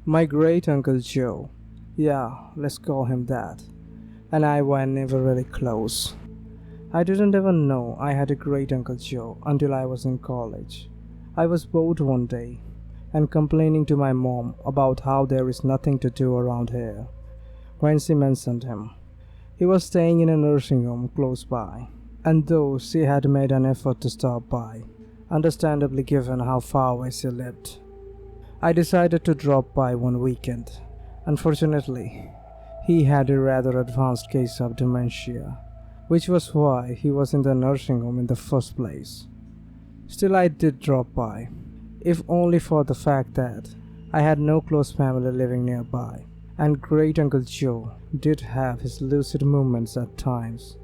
My great uncle Joe. Yeah, let's call him that. And I were never really close. I didn't even know I had a great uncle Joe until I was in college. I was bored one day and complaining to my mom about how there is nothing to do around here when she mentioned him. He was staying in a nursing home close by, and though she had made an effort to stop by, understandably given how far away she lived, I decided to drop by one weekend. Unfortunately, he had a rather advanced case of dementia, which was why he was in the nursing home in the first place. Still, I did drop by, if only for the fact that I had no close family living nearby, and great uncle Joe did have his lucid moments at times.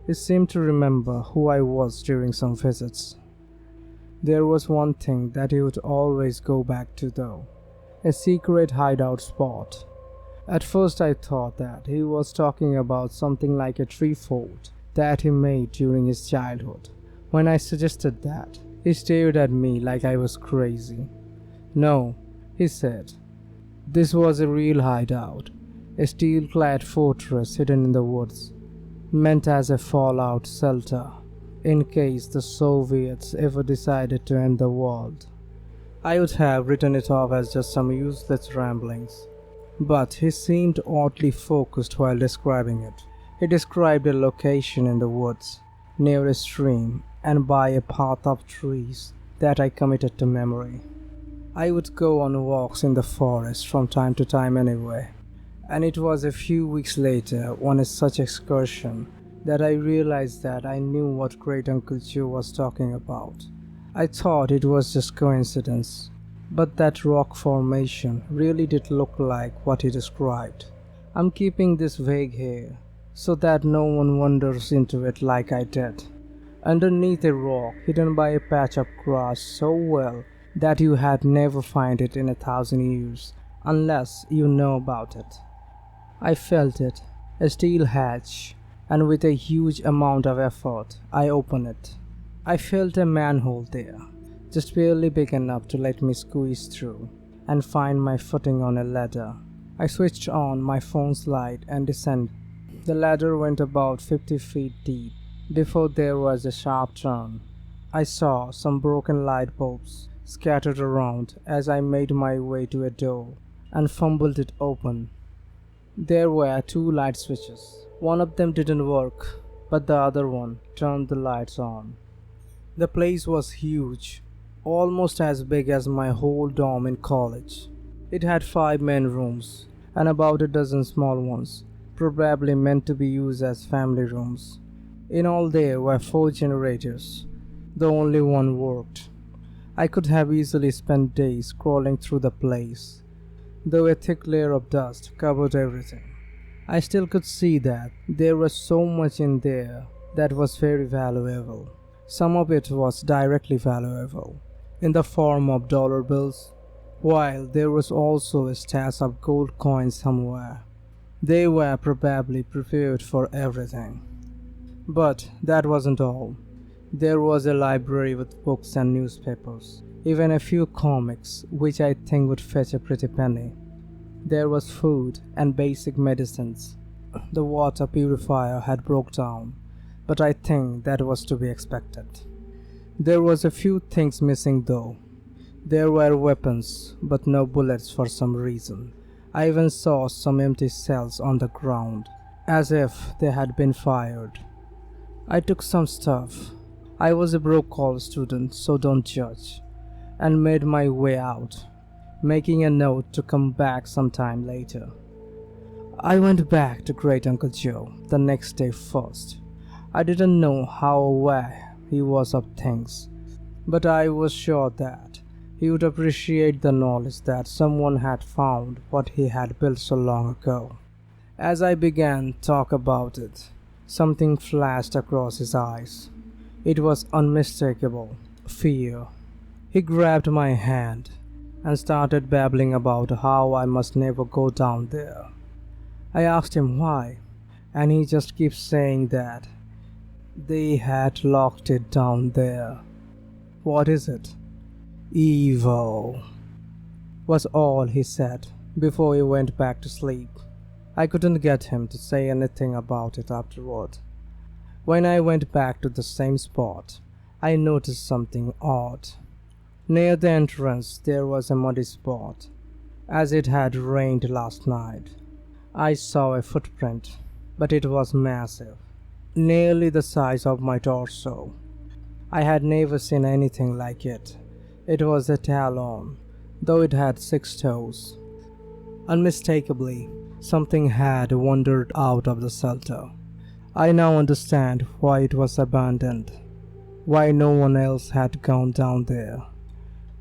He seemed to remember who I was during some visits. There was one thing that he would always go back to though, a secret hideout spot. At first I thought that he was talking about something like a tree fort that he made during his childhood. When I suggested that, he stared at me like I was crazy. No, he said. This was a real hideout, a steel-clad fortress hidden in the woods, meant as a fallout shelter in case the Soviets ever decided to end the world. I would have written it off as just some useless ramblings, but he seemed oddly focused while describing it. He described a location in the woods, near a stream, and by a path of trees that I committed to memory. I would go on walks in the forest from time to time anyway, and it was a few weeks later on such excursion that I realized that I knew what Great Uncle Joe was talking about. I thought it was just coincidence, but that rock formation really did look like what he described. I'm keeping this vague here, so that no one wanders into it like I did. Underneath a rock hidden by a patch of grass so well that you had never find it in 1,000 years, unless you know about it. I felt it, a steel hatch, and with a huge amount of effort, I opened it. I felt a manhole there, just barely big enough to let me squeeze through and find my footing on a ladder. I switched on my phone's light and descended. The ladder went about 50 feet deep before there was a sharp turn. I saw some broken light bulbs scattered around as I made my way to a door and fumbled it open. There were two light switches. One of them didn't work, but the other one turned the lights on. The place was huge, almost as big as my whole dorm in college. It had 5 main rooms and about a dozen small ones, probably meant to be used as family rooms. In all there were 4 generators. The only one worked. I could have easily spent days crawling through the place, though a thick layer of dust covered everything. I still could see that there was so much in there that was very valuable. Some of it was directly valuable, in the form of dollar bills, while there was also a stash of gold coins somewhere. They were probably prepared for everything. But that wasn't all. There was a library with books and newspapers, even a few comics, which I think would fetch a pretty penny. There was food and basic medicines. The water purifier had broke down, but I think that was to be expected. There was a few things missing though. There were weapons, but no bullets for some reason. I even saw some empty cells on the ground, as if they had been fired. I took some stuff. I was a broke college student, so don't judge, and made my way out, making a note to come back sometime later. I went back to Great Uncle Joe the next day first. I didn't know how aware he was of things, but I was sure that he would appreciate the knowledge that someone had found what he had built so long ago. As I began to talk about it, something flashed across his eyes. It was unmistakable fear. He grabbed my hand and started babbling about how I must never go down there. I asked him why, and he just keeps saying that they had locked it down there. What is it? Evil, was all he said. before he went back to sleep. I couldn't get him to say anything about it afterward. When I went back to the same spot, I noticed something odd. Near the entrance there was a muddy spot, as it had rained last night. I saw a footprint, but it was massive, nearly the size of my torso. I had never seen anything like it. It was a talon, though it had 6 toes. Unmistakably, something had wandered out of the shelter. I now understand why it was abandoned, why no one else had gone down there,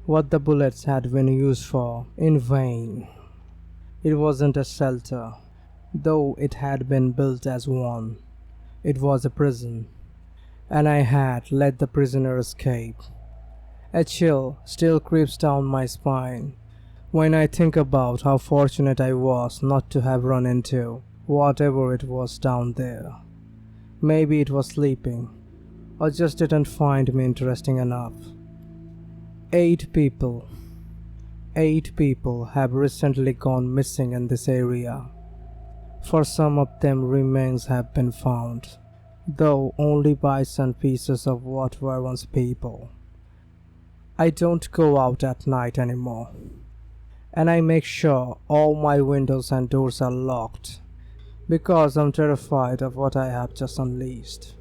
what the bullets had been used for in vain. It wasn't a shelter, though it had been built as one. It was a prison, and I had let the prisoner escape. A chill still creeps down my spine when I think about how fortunate I was not to have run into whatever it was down there. Maybe it was sleeping, or just didn't find me interesting enough. 8 people. 8 people have recently gone missing in this area. For some of them, remains have been found, though only bits and pieces of what were once people. I don't go out at night anymore, and I make sure all my windows and doors are locked because I'm terrified of what I have just unleashed.